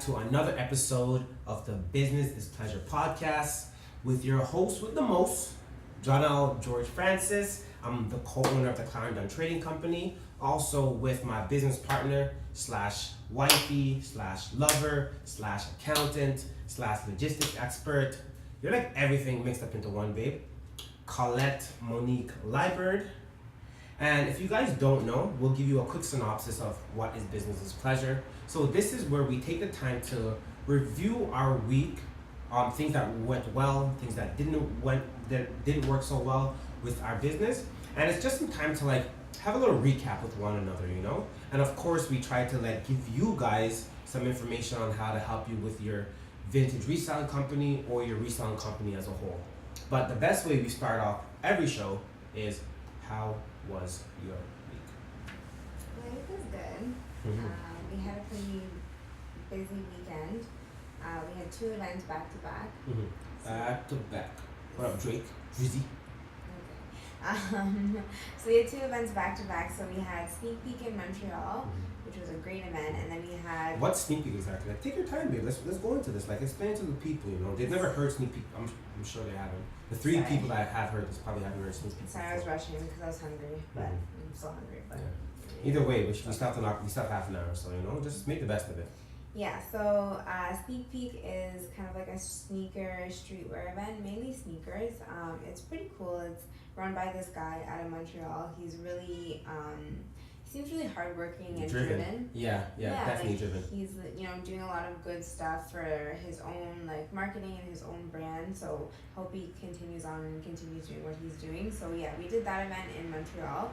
to another episode of the Business is Pleasure podcast with your host with the most, John George Francis. I'm the co-owner of the Clarendon Trading Company, also with my business partner slash wifey slash lover slash accountant slash logistics expert. You're like everything mixed up into one, babe. Colette Monique Liebert. And if you guys don't know, we'll give you a quick synopsis of what is Business is Pleasure. So this is where we take the time to review our week, things that went well, things that didn't work so well with our business, and it's just some time to like have a little recap with one another, you know. And of course, we try to like give you guys some information on how to help you with your vintage reselling company or your reselling company as a whole. But the best way we start off every show is, how was your week? My week was good. We had a pretty busy weekend. We had 2 events back to back. Back to back. What up, Drake? Drizzy? Okay. So we had 2 events back to back. So we had Sneak Peek in Montreal, which was a great event, and then we had. What's Sneak Peek exactly? Like, take your time, babe. Let's go into this. Like, explain to the people. You know, they've never heard Sneak Peek. I'm sure they haven't. The 3 people that have heard this probably haven't heard Sneak Peek. Sorry, I was rushing because I was hungry, but I'm still hungry. But yeah. Either way, we still have half an hour, so you know, just make the best of it. Yeah, so Sneak Peek is kind of like a sneaker streetwear event, mainly sneakers. It's pretty cool. It's run by this guy out of Montreal. He's really, he seems really hardworking and driven. Yeah, definitely driven. He's, doing a lot of good stuff for his own like marketing and his own brand. So hope he continues on and continues doing what he's doing. So yeah, we did that event in Montreal.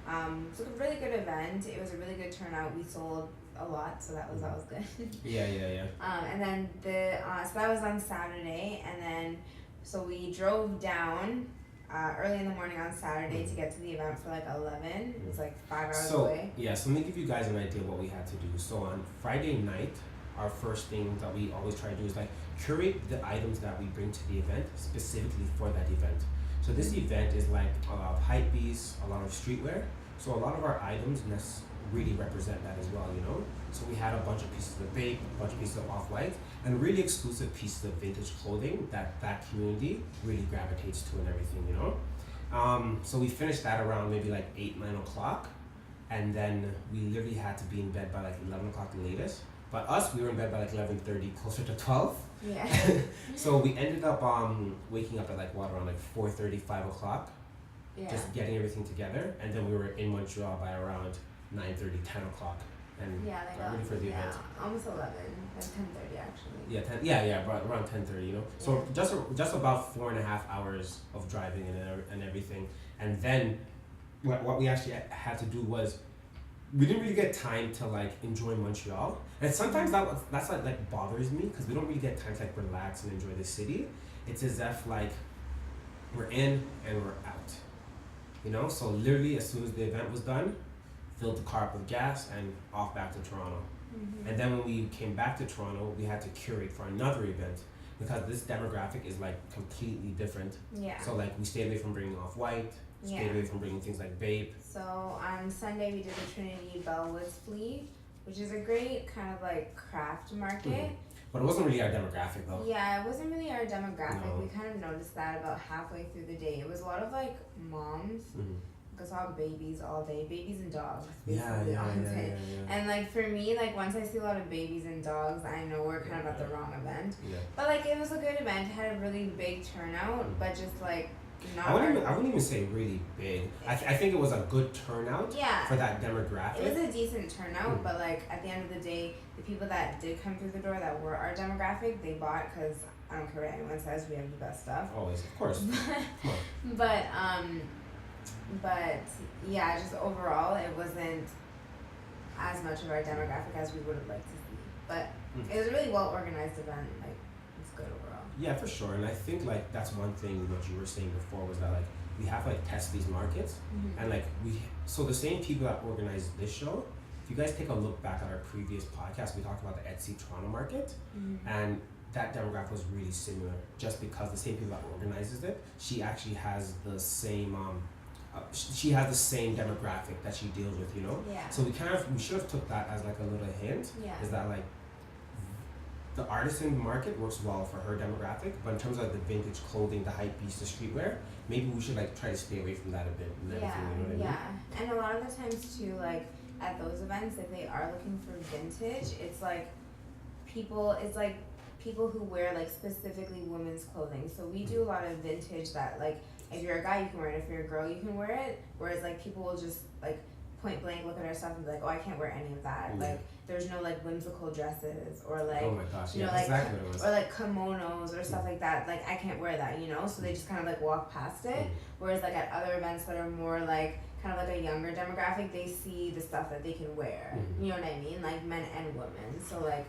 It was a really good event. It was a really good turnout. We sold a lot, so that was good. Yeah. And then so that was on Saturday, and then so we drove down early in the morning on Saturday to get to the event for like 11. It was like 5 hours away. Yeah, so let me give you guys an idea of what we had to do. So on Friday night, our first thing that we always try to do is like curate the items that we bring to the event specifically for that event. So this event is like a lot of hype beasts, a lot of streetwear. So a lot of our items really represent that as well, you know. So we had a bunch of pieces of Bape, a bunch of pieces of Off-White, and really exclusive pieces of vintage clothing that community really gravitates to and everything, you know. So we finished that around maybe like 8-9 o'clock, and then we literally had to be in bed by like 11 o'clock the latest. But we were in bed by like 11:30, closer to 12. Yeah. So we ended up waking up at like around like 4:30, 5 o'clock. Yeah. Just getting everything together, and then we were in Montreal by around 9:30, 10 o'clock, and ready for the event. Almost 11, and 10:30 actually. Yeah, around 10:30, you know. So just about 4.5 hours of driving and everything, and then what we actually had to do was we didn't really get time to like enjoy Montreal, and sometimes that's like bothers me because we don't really get time to like relax and enjoy the city. It's as if like we're in and we're out. You know, so literally as soon as the event was done, filled the car up with gas and off back to Toronto. And then when we came back to Toronto, we had to curate for another event because this demographic is like completely different. Yeah. So like we stayed away from bringing Off-White, stayed away from bringing things like Bape. So on Sunday we did the Trinity Bellwoods Flea, which is a great kind of like craft market. But it wasn't really our demographic though. Yeah, it wasn't really our demographic. No. We kind of noticed that about halfway through the day. It was a lot of like moms. Because I saw babies all day, babies and dogs. Yeah. And like for me, like once I see a lot of babies and dogs, I know we're kind of at the wrong event. Yeah. But like it was a good event, had a really big turnout, but just like not. I wouldn't even say really big. I think it was a good turnout. For that demographic. It was a decent turnout, but like at the end of the day, the people that did come through the door that were our demographic, they bought because I don't care what anyone says, we have the best stuff. Always, of course. But yeah, just overall, it wasn't as much of our demographic as we would have liked to see. But it was a really well organized event. Like, it's good overall. Yeah, for sure. And I think like that's one thing what you were saying before was that like we have to like test these markets, and like so the same people that organized this show. If you guys take a look back at our previous podcast, we talked about the Etsy Toronto market, and that demographic was really similar. Just because the same people that organizes it, she actually has the same she has the same demographic that she deals with, you know? Yeah. So we should have took that as like a little hint. Yeah. Is that like the artisan market works well for her demographic, but in terms of the vintage clothing, the hype beast, the streetwear, maybe we should like try to stay away from that a bit. Yeah, You know what I mean? yeah. And a lot of the times too, like at those events, if they are looking for vintage, it's like people who wear like specifically women's clothing. So we do a lot of vintage that like if you're a guy you can wear it, if you're a girl you can wear it. Whereas like people will just like point blank look at our stuff and be like, oh, I can't wear any of that. Mm. Like there's no like whimsical dresses or like Oh my gosh, you yeah, know, that's like exactly what it was. or like kimonos or stuff like that. Like I can't wear that, you know. So they just kind of like walk past it. Whereas like at other events that are more like kind of like a younger demographic, they see the stuff that they can wear. You know what I mean? Like men and women. So like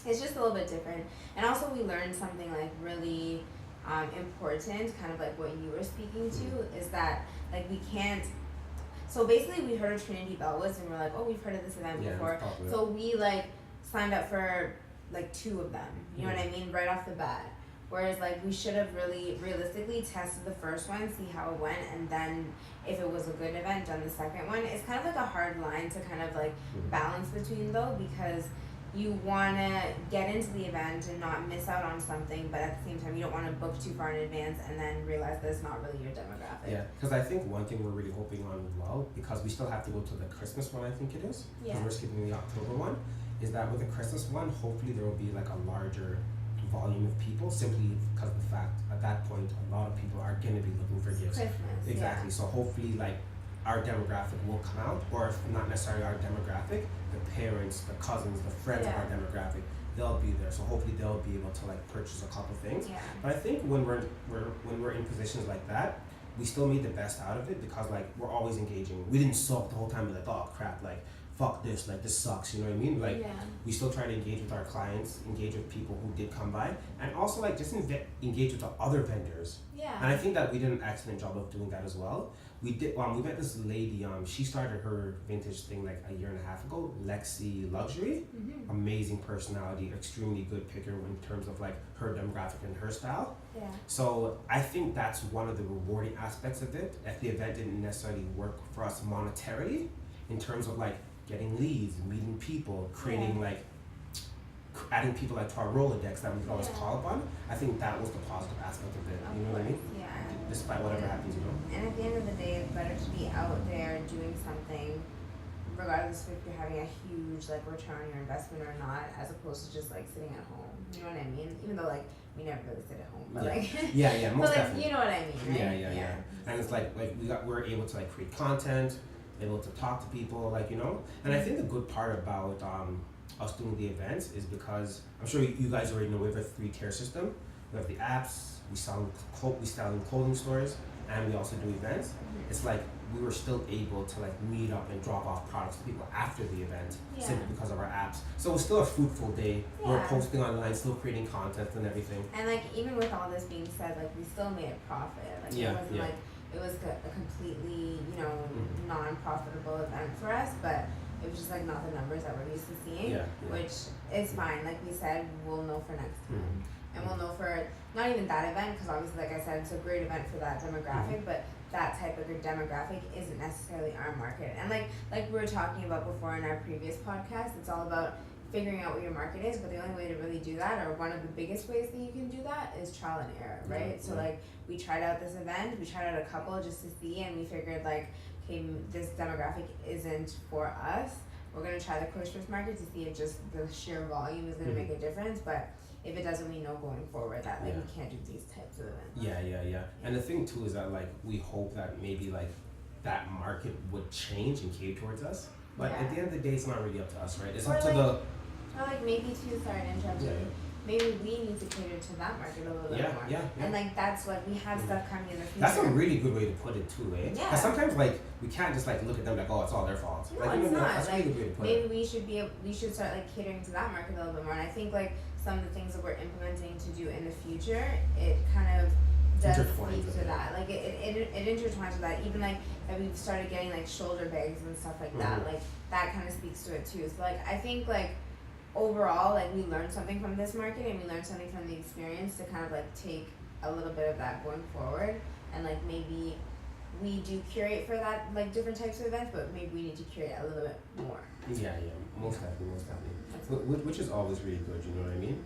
it's just a little bit different. And also we learned something like really important, kind of like what you were speaking to, is that like we can't. So basically we heard of Trinity Bellwoods and we're like, oh, we've heard of this event before. So we like signed up for like 2 of them. You know what I mean? Right off the bat. Whereas like we should have really realistically tested the first one, see how it went, and then if it was a good event, done the second one. It's kind of like a hard line to kind of like balance between though, because you want to get into the event and not miss out on something, but at the same time you don't want to book too far in advance and then realize that it's not really your demographic. Yeah, because I think one thing we're really hoping on as well, because we still have to go to the Christmas one, I think it is, because we're skipping the October one, is that with the Christmas one, hopefully there will be like a larger volume of people, simply because of the fact at that point a lot of people are going to be looking for gifts. Christmas, exactly. So hopefully like our demographic will come out, or if not necessarily our demographic, the parents, the cousins, the friends of our demographic, they'll be there. So hopefully they'll be able to like purchase a couple things. Yeah. But I think when we're in positions like that, we still made the best out of it, because like we're always engaging. We didn't sulk the whole time and like, oh crap, like fuck this, like this sucks, you know what I mean? Like we still try to engage with our clients, engage with people who did come by, and also like just engage with the other vendors. Yeah. And I think that we did an excellent job of doing that as well. We did. We met this lady. She started her vintage thing like a year and a half ago. Lexi Luxury, amazing personality, extremely good picker in terms of like her demographic and her style. Yeah. So I think that's one of the rewarding aspects of it. If the event didn't necessarily work for us monetarily, in terms of like getting leads, meeting people, creating like adding people like to our Rolodex that we could always call upon, I think that was the positive aspect of it. You know what I mean? Yeah. Despite whatever happens, you know. And at the end of the day, it's better to be out there doing something, regardless if you're having a huge like return on your investment or not, as opposed to just like sitting at home. You know what I mean? Even though like we never really sit at home, but like yeah, most but like definitely. you know what I mean, right? Yeah. And it's like we're able to like create content, able to talk to people, like, you know. And I think the good part about us doing the events is because I'm sure you guys already know we have a 3-tier system. We have the apps, we sell in clothing stores, and we also do events. It's like we were still able to like meet up and drop off products to people after the event, simply because of our apps. So it was still a fruitful day. We're posting online, still creating content and everything. And like even with all this being said, like we still made a profit. Like it wasn't like it was a completely, you know, non-profitable event for us, but it was just like not the numbers that we're used to seeing, which is fine. Like we said, we'll know for next time. And we'll know for not even that event, because obviously, like I said, it's a great event for that demographic, but that type of a demographic isn't necessarily our market. And like we were talking about before in our previous podcast, it's all about figuring out what your market is, but the only way to really do that, or one of the biggest ways that you can do that, is trial and error, right? So like we tried out this event, we tried out a couple just to see, and we figured like, okay, this demographic isn't for us. We're gonna try the Christmas market to see if just the sheer volume is gonna make a difference, but if it doesn't, we know going forward that like we can't do these types of events. Yeah. And the thing too is that like we hope that maybe like that market would change and cater towards us. But at the end of the day, it's not really up to us, right? It's up to the. Or like maybe too, sorry to interrupt you. Maybe we need to cater to that market a little bit more. Yeah. And like that's what we have stuff coming in the future. That's a really good way to put it too, eh? Yeah. Because sometimes like we can't just like look at them like, oh, it's all their fault. No, like, it's not. That's like a really good way to put maybe it. we should start like catering to that market a little bit more. And I think like some of the things that we're implementing to do in the future, it kind of does speak to that. Like it intertwines with that. Even like that we've started getting like shoulder bags and stuff like that. Like that kind of speaks to it too. So like I think like overall, like we learned something from this market, and we learned something from the experience to kind of like take a little bit of that going forward, and like maybe we do curate for that, like different types of events, but maybe we need to curate a little bit more. Yeah, most definitely. Which is always really good, you know what I mean?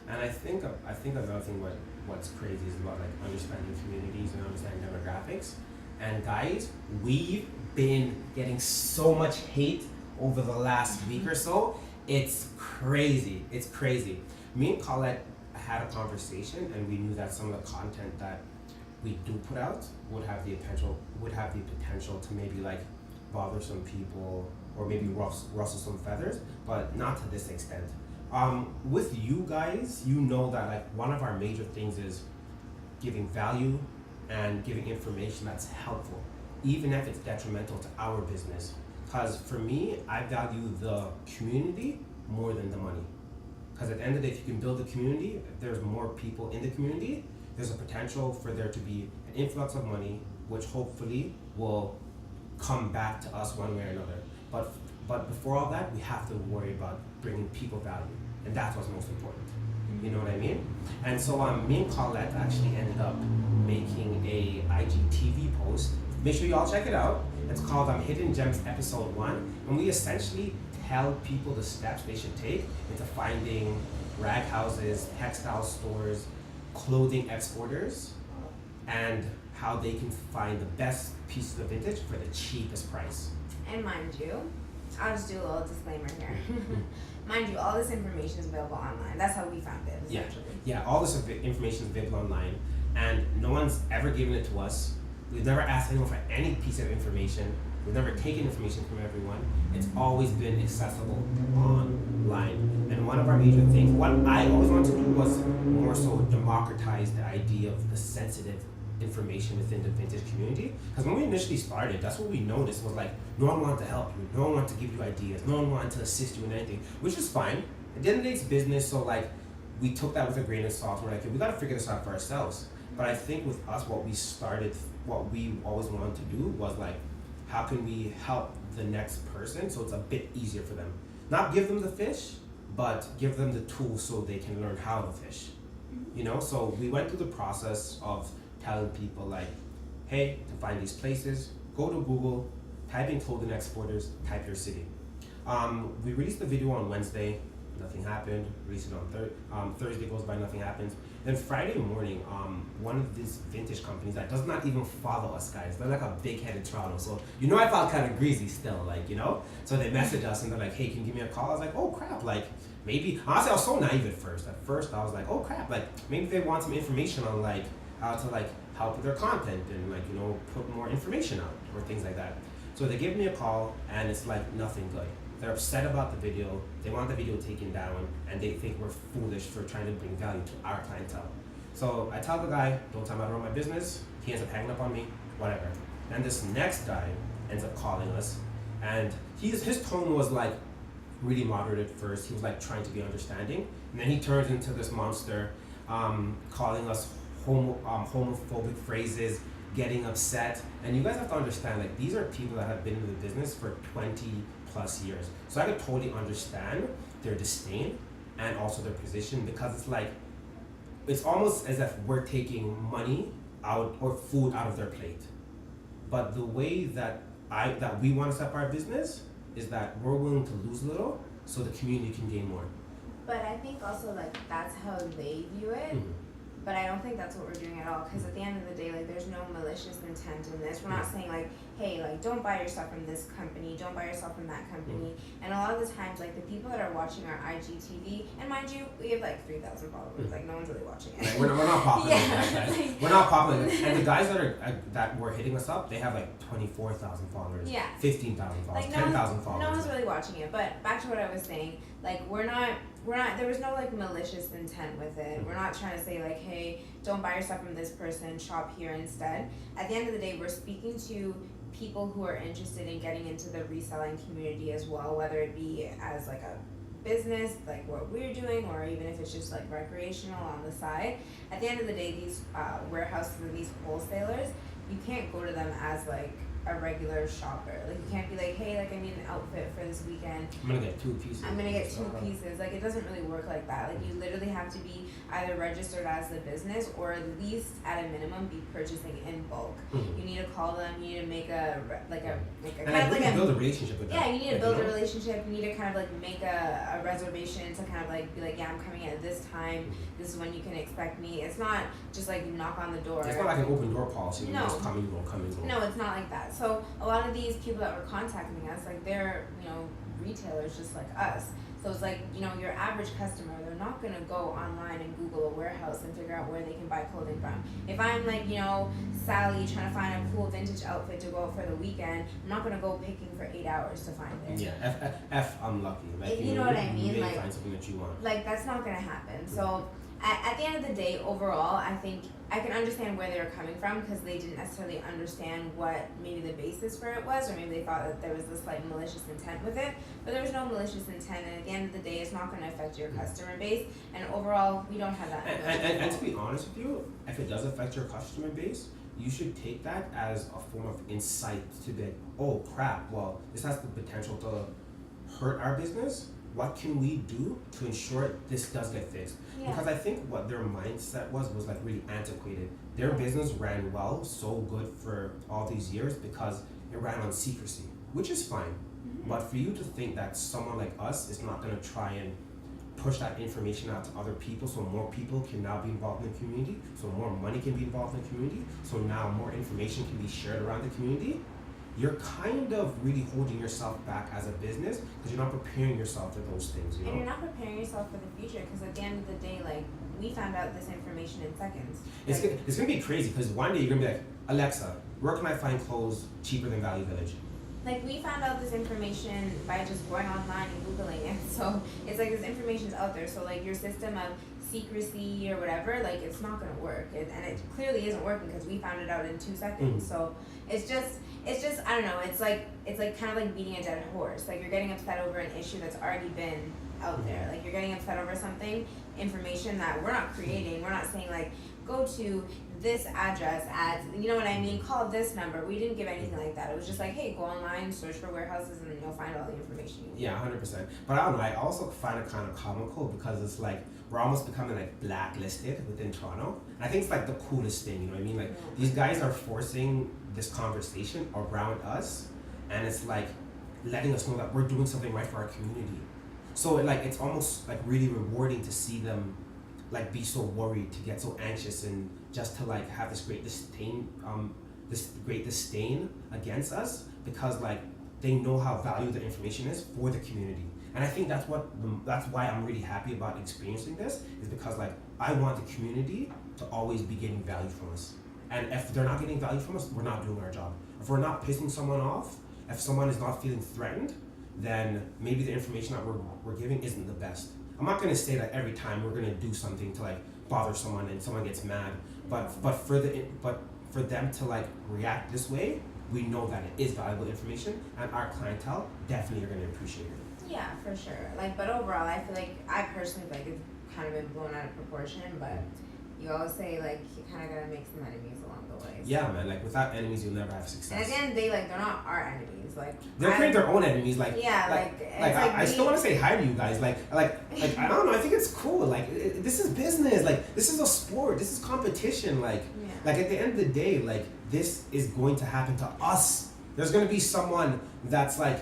And I think another thing what's crazy is about like understanding communities and understanding demographics. And guys, we've been getting so much hate over the last week or so. It's crazy. It's crazy. Me and Colette had a conversation, and we knew that some of the content that we do put out would have the potential to maybe like bother some people or maybe rustle some feathers, but not to this extent. With you guys, you know that like one of our major things is giving value and giving information that's helpful, even if it's detrimental to our business. Because for me, I value the community more than the money. Because at the end of the day, if you can build a community, if there's more people in the community, there's a potential for there to be an influx of money, which hopefully will come back to us one way or another. But before all that, we have to worry about bringing people value, and that's what's most important. You know what I mean? And so me and Colette actually ended up making a IGTV post. Make sure you all check it out. It's called Hidden Gems Episode 1, and we essentially tell people the steps they should take into finding rag houses, textile stores, clothing exporters, and how they can find the best pieces of vintage for the cheapest price. And mind you, I'll just do a little disclaimer here. Mind you, all this information is available online. That's how we found it, essentially. Yeah, all this information is available online, and no one's ever given it to us. We've never asked anyone for any piece of information. We've never taken information from everyone. It's always been accessible online. And one of our major things, what I always wanted to do was more so democratize the idea of the sensitive information within the vintage community. Because when we initially started, that's what we noticed was like, no one wanted to help you, no one wanted to give you ideas, no one wanted to assist you in anything, which is fine. At the end of the day, it's business, so like, we took that with a grain of salt. We're like, we gotta figure this out for ourselves. But I think with us, what we always wanted to do was like, how can we help the next person so it's a bit easier for them? Not give them the fish, but give them the tools so they can learn how to fish. You know, so we went through the process of telling people like, hey, to find these places, go to Google, type in clothing exporters, type your city. We released the video on Wednesday, nothing happened. Released it on Thursday goes by, nothing happens. Then Friday morning, one of these vintage companies that does not even follow us, guys, they're like a big head in Toronto, so you know I felt kind of greasy still, like, you know? So they messaged us and they're like, hey, can you give me a call? I was like, oh crap, like, maybe, honestly, I was so naive at first. At first, I was like, oh crap, like, maybe they want some information on like, how to like, help with their content and like, you know, put more information out or things like that. So they give me a call and it's like nothing good. They're upset about the video, they want the video taken down, and they think we're foolish for trying to bring value to our clientele. So I tell the guy, don't tell me how to run my business, he ends up hanging up on me, whatever. And this next guy ends up calling us, and his tone was like really moderate at first. He was like trying to be understanding, and then he turns into this monster, calling us homophobic phrases, getting upset. And you guys have to understand, like, these are people that have been in the business for 20 plus years. So I could totally understand their disdain and also their position, because it's like, it's almost as if we're taking money out or food out of their plate. But the way that we want to set up our business is that we're willing to lose a little so the community can gain more. But I think also like that's how they view it. Mm-hmm. But I don't think that's what we're doing at all, because at the end of the day, like, there's no malicious intent in this. We're not saying like, hey, like, don't buy your stuff from this company, don't buy your stuff from that company. And a lot of the times, like, the people that are watching our IGTV, and mind you, we have like 3,000 followers, like, no one's really watching it. Like, we're not popular. Yeah. We're not popular. And the guys that were hitting us up, they have like 24,000 followers, 15,000 followers, like, 10,000 followers. No one's really watching it. But back to what I was saying, like, we're not, there was no like malicious intent with it. We're not trying to say like, hey, don't buy your stuff from this person, shop here instead. At the end of the day, we're speaking to people who are interested in getting into the reselling community as well, whether it be as like a business, like what we're doing, or even if it's just like recreational on the side. At the end of the day, these warehouses and these wholesalers, you can't go to them as like a regular shopper. Like, you can't be like, hey, like, I need an outfit for this weekend. I'm gonna get two pieces. Like, it doesn't really work like that. Like, you literally have to be either registered as a business or at least at a minimum be purchasing in bulk. Mm-hmm. You need to call them. You need to make a And kind of like build a relationship with them. yeah, you need to Like, build a relationship. You need to kind of like make a reservation to kind of like be like, yeah, I'm coming at this time. This is when you can expect me. It's not just like knock on the door. It's not like an open door policy. No. Just come and go, come and go. No, it's not like that. So a lot of these people that were contacting us, like they're, you know, retailers just like us. So it's like, you know, your average customer, they're not gonna go online and Google a warehouse and figure out where they can buy clothing from. If I'm like, you know, Sally trying to find a cool vintage outfit to go out for the weekend, I'm not gonna go picking for 8 hours to find it. Yeah, F unlucky. Like, you know what I mean? You may Like, find something that you want. Like that's not gonna happen. So at the end of the day, overall, I think I can understand where they were coming from because they didn't necessarily understand what maybe the basis for it was, or maybe they thought that there was this like malicious intent with it. But there was no malicious intent, and at the end of the day, it's not going to affect your customer base. And overall, we don't have that. And to be honest with you, if it does affect your customer base, you should take that as a form of insight to be like, oh crap, well, this has the potential to hurt our business. What can we do to ensure this does get fixed? Yeah. Because I think what their mindset was like really antiquated. Their business ran well, so good for all these years because it ran on secrecy, which is fine. Mm-hmm. But for you to think that someone like us is not going to try and push that information out to other people so more people can now be involved in the community, so more money can be involved in the community, so now more information can be shared around the community, you're kind of really holding yourself back as a business because you're not preparing yourself for those things, you know? And you're not preparing yourself for the future because at the end of the day, like, we found out this information in seconds. It's gonna be crazy because one day you're gonna be like, Alexa, where can I find clothes cheaper than Value Village? Like, we found out this information by just going online and Googling it. So it's like this information's out there. So like your system of secrecy or whatever, like it's not gonna work. And it clearly isn't working because we found it out in 2 seconds. Mm. So it's just I don't know. It's like kind of like beating a dead horse. Like you're getting upset over an issue that's already been out there. Like you're getting upset over something, information that we're not creating. We're not saying like go to this address at, you know what I mean, call this number. We didn't give anything like that. It was just like, hey, go online, search for warehouses, and then you'll find all the information you need. Yeah, 100%. But I don't know, I also find it kind of comical because it's like we're almost becoming like blacklisted within Toronto. And I think it's like the coolest thing, you know what I mean? Like these guys are forcing this conversation around us, and it's like letting us know that we're doing something right for our community. So it's almost like really rewarding to see them like be so worried, to get so anxious, and just to like have this great disdain against us because like they know how valuable the information is for the community. And I think that's why I'm really happy about experiencing this, is because like I want the community to always be getting value from us. And if they're not getting value from us, we're not doing our job. If we're not pissing someone off, if someone is not feeling threatened, then maybe the information that we're giving isn't the best. I'm not gonna say that every time we're gonna do something to like bother someone and someone gets mad, but for them to like react this way, we know that it is valuable information, and our clientele definitely are gonna appreciate it. Yeah, for sure. Like, but overall, I feel like I personally feel like it's kind of been blown out of proportion. But you always say like you kind of gotta make some enemies along the way. So. Yeah, man. Like without enemies, you'll never have success. And at the end of the day, like they're not our enemies. Like they're creating their own enemies. Like yeah, I still want to say hi to you guys. Like I don't know. I think it's cool. Like this is business. Like this is a sport. This is competition. Like at the end of the day, like this is going to happen to us. There's going to be someone that's like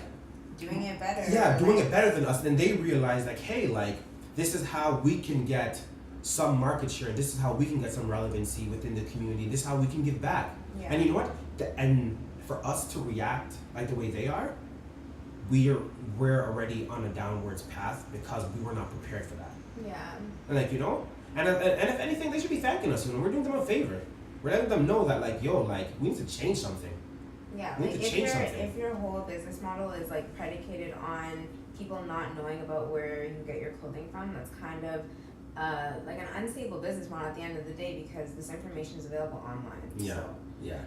doing it better. Yeah, doing it better than us. Then they realize like, hey, like this is how we can get some market share. This is how we can get some relevancy within the community. This is how we can give back. Yeah. And you know what? And for us to react like the way they are, we're already on a downwards path because we were not prepared for that. Yeah. And like, you know, and if anything, they should be thanking us. You know, we're doing them a favor. We're letting them know that like, yo, like we need to change something. Yeah, we like need to change something. if your whole business model is like predicated on people not knowing about where you get your clothing from, that's kind of like an unstable business model at the end of the day because this information is available online. Yeah. So Yeah.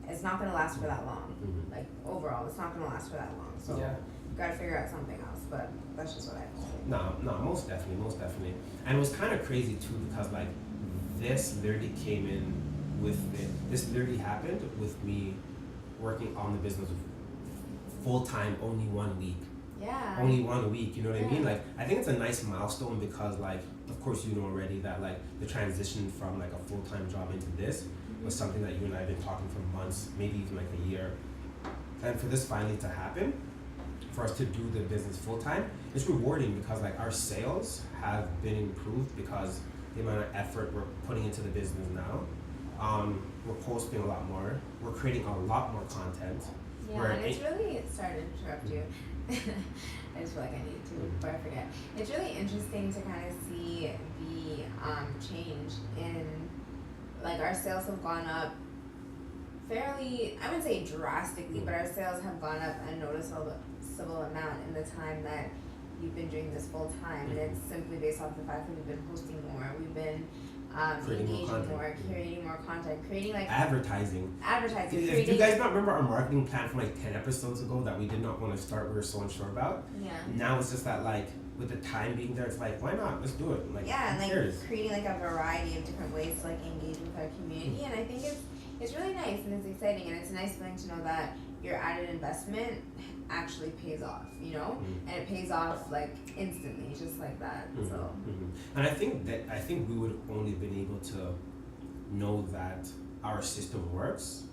it's not going to last for that long. Mm-hmm. Like overall, it's not going to last for that long. So yeah. you got to figure out something else. But that's just what I think. No, most definitely. And it was kind of crazy too because like this literally came in with it. This literally happened with me working on the business full time only 1 week. Yeah. Only 1 week, you know what I mean? Like I think it's a nice milestone because like of course you know already that like the transition from like a full-time job into this was something that you and I have been talking for months, maybe even like a year. And for this finally to happen, for us to do the business full time, it's rewarding because like our sales have been improved because the amount of effort we're putting into the business now. We're posting a lot more. We're creating a lot more content. Yeah, and it's really, sorry to interrupt you. I just feel like I need to before I forget. It's really interesting to kind of see the change in, like, our sales have gone up fairly, I wouldn't say drastically, but our sales have gone up a noticeable amount in the time that you've been doing this full time, and it's simply based off the fact that we've been posting more, we've been engaging more, creating more content, creating like advertising. If you guys not remember our marketing plan from like 10 episodes ago that we did not want to start, we were so unsure about. Yeah. Now it's just that like with the time being there, it's like why not? Let's do it. Like yeah, and like cares? Creating like a variety of different ways to like engage with our community, and I think it's really nice and it's exciting, and it's a nice feeling to know that your added investment actually pays off, you know, and it pays off like instantly, just like that. So, and I think we would only been able to know that our system works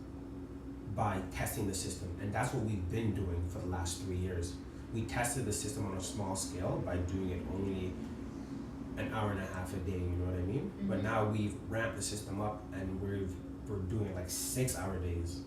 by testing the system, and that's what we've been doing for the last 3 years. We tested the system on a small scale by doing it only an hour and a half a day, you know what I mean? But now we've ramped the system up and we're doing it like 6-hour days.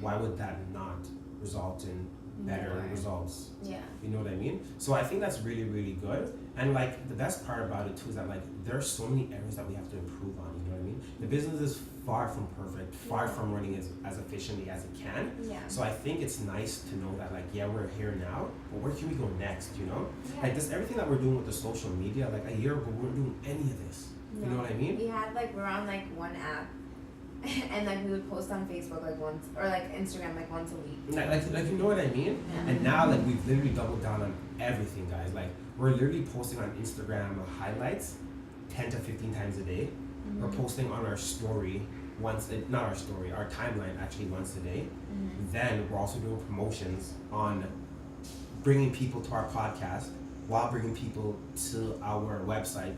Why would that not result in better results? Yeah. You know what I mean? So I think that's really, really good. And like the best part about it too is that like there are so many areas that we have to improve on, you know what I mean? The business is far from perfect, far from running as efficiently as it can. Yeah. So I think it's nice to know that like, yeah, we're here now, but where can we go next, you know? Yeah. Like this, everything that we're doing with the social media, like a year ago, we weren't doing any of this. No. You know what I mean? We had like, we're on like one app and like we would post on Facebook like once, or like Instagram like once a week. Like you know what I mean? Yeah. And now like we've literally doubled down on everything, guys. Like we're literally posting on Instagram highlights 10 to 15 times a day. We're posting on our story our timeline actually once a day. Then we're also doing promotions on bringing people to our podcast while bringing people to our website.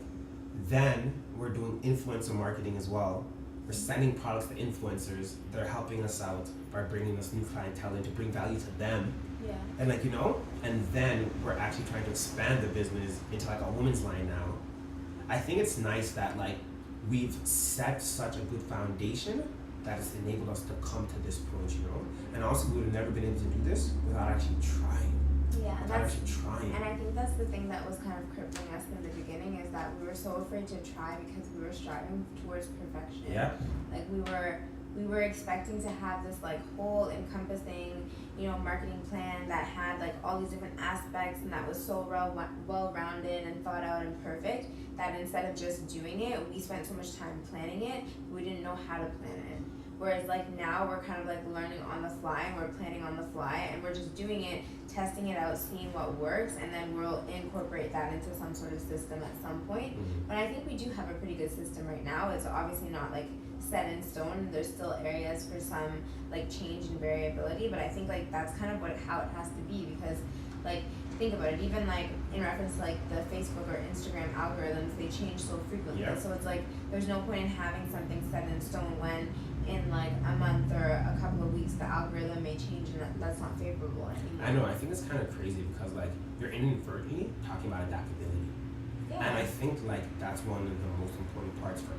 Then we're doing influencer marketing as well. We're sending products to influencers. They're helping us out by bringing us new clientele in to bring value to them. Yeah. And like, you know, and then we're actually trying to expand the business into like a women's line now. I think it's nice that like we've set such a good foundation that has enabled us to come to this point, you know. And also we would have never been able to do this without actually trying. Yeah, And I think that's the thing that was kind of crippling us in the beginning, is that we were so afraid to try because we were striving towards perfection. Yeah. Like we were expecting to have this like whole encompassing, you know, marketing plan that had like all these different aspects and that was so well rounded and thought out and perfect, that instead of just doing it, we spent so much time planning it, we didn't know how to plan it. Whereas like now we're kind of like learning on the fly and we're planning on the fly and we're just doing it, testing it out, seeing what works, and then we'll incorporate that into some sort of system at some point. But I think we do have a pretty good system right now. It's obviously not like set in stone. There's still areas for some like change and variability, but I think like that's kind of how it has to be, because like think about it, even like in reference to like the Facebook or Instagram algorithms, they change so frequently. Yeah. So it's like there's no point in having something set in stone when in like a month or a couple of weeks the algorithm may change and that's not favorable anymore. I know, I think it's kind of crazy because like you're inadvertently talking about adaptability. Yeah. And I think like that's one of the most important parts for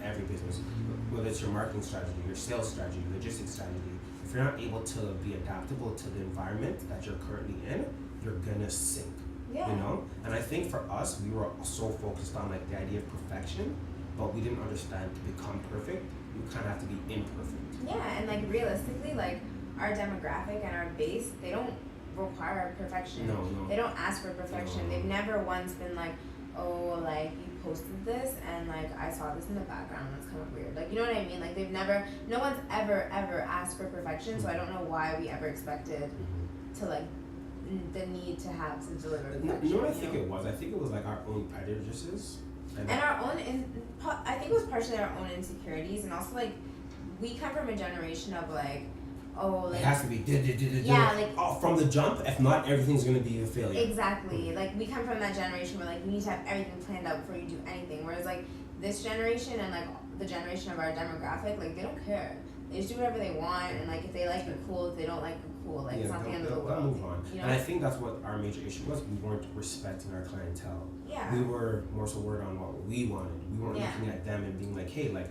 every business, whether it's your marketing strategy, your sales strategy, logistics strategy. If you're not able to be adaptable to the environment that you're currently in, you're gonna sink. Yeah. You know? And I think for us, we were so focused on like the idea of perfection, but we didn't understand to become perfect, you kind of have to be imperfect. Yeah, and like realistically, like our demographic and our base, they don't require perfection. No. They don't ask for perfection. No. They've never once been like, oh, like you posted this and like I saw this in the background, that's kind of weird. Like, you know what I mean? Like no one's ever asked for perfection, so I don't know why we ever expected to like the need to have to deliver perfection. You know what I think it was? I think it was like our own prejudices. And our own, I think it was partially our own insecurities, and also like we come from a generation of like, oh, like it has to be yeah, like from the jump. If not, everything's gonna be a failure. Exactly. Like we come from that generation where like we need to have everything planned out before you do anything. Whereas like this generation and like the generation of our demographic, like they don't care. They just do whatever they want, and like if they like it, cool. If they don't like it, cool. Like it's not the end of the they'll world. move on. You know? And I think that's what our major issue was. We weren't respecting our clientele. Yeah. We were more so worried on what we wanted. We weren't looking at them and being like, hey, like,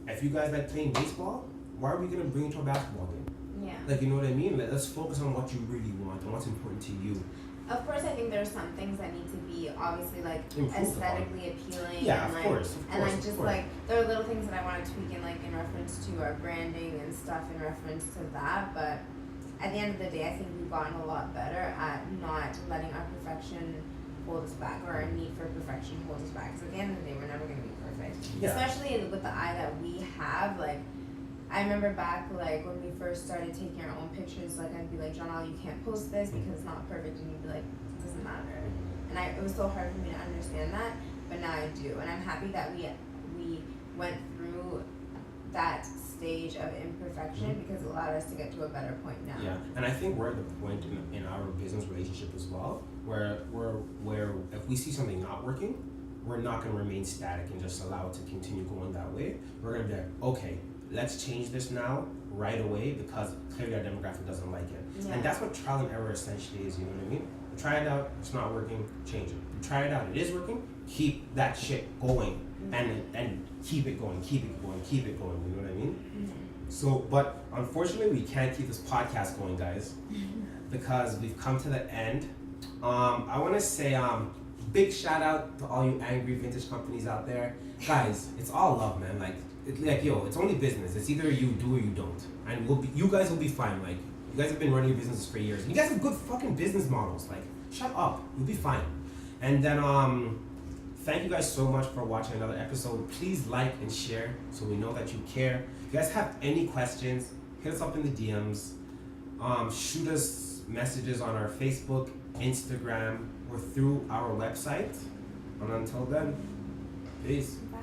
if you guys like playing baseball, why are we gonna bring you to a basketball game? Yeah. Like, you know what I mean? Like, let's focus on what you really want and what's important to you. Of course, I think there's some things that need to be obviously like Improved aesthetically appealing. Yeah, and, of like, course. And like just like there are little things that I want to tweak in like in reference to our branding and stuff in reference to that. But at the end of the day, I think we've gotten a lot better at not letting our perfection hold us back, or our need for perfection hold us back. Because at the end of the day, we're never gonna be perfect. Yeah. Especially with the eye that we have, like. I remember back like when we first started taking our own pictures, like I'd be like, John, you can't post this because it's not perfect, and you'd be like, it doesn't matter. And it was so hard for me to understand that, but now I do, and I'm happy that we went through that stage of imperfection because it allowed us to get to a better point now. Yeah, and I think we're at the point in our business relationship as well, where if we see something not working, we're not going to remain static and just allow it to continue going that way. We're going to be like, okay, let's change this now right away because clearly our demographic doesn't like it. Yeah. And that's what trial and error essentially is, you know what I mean? You try it out, it's not working, change it. You try it out, it is working, keep that shit going and keep it going, keep it going, keep it going, you know what I mean? Mm-hmm. So, but unfortunately we can't keep this podcast going, guys, because we've come to the end. I want to say big shout out to all you angry vintage companies out there. Guys, it's all love, man. Like, it's only business. It's either you do or you don't, and you guys will be fine. Like, you guys have been running your businesses for years. You guys have good fucking business models. Like, shut up, you'll be fine. And then thank you guys so much for watching another episode. Please like and share so we know that you care. If you guys have any questions, hit us up in the DMs. Shoot us messages on our Facebook, Instagram, or through our website. And until then, peace. Bye.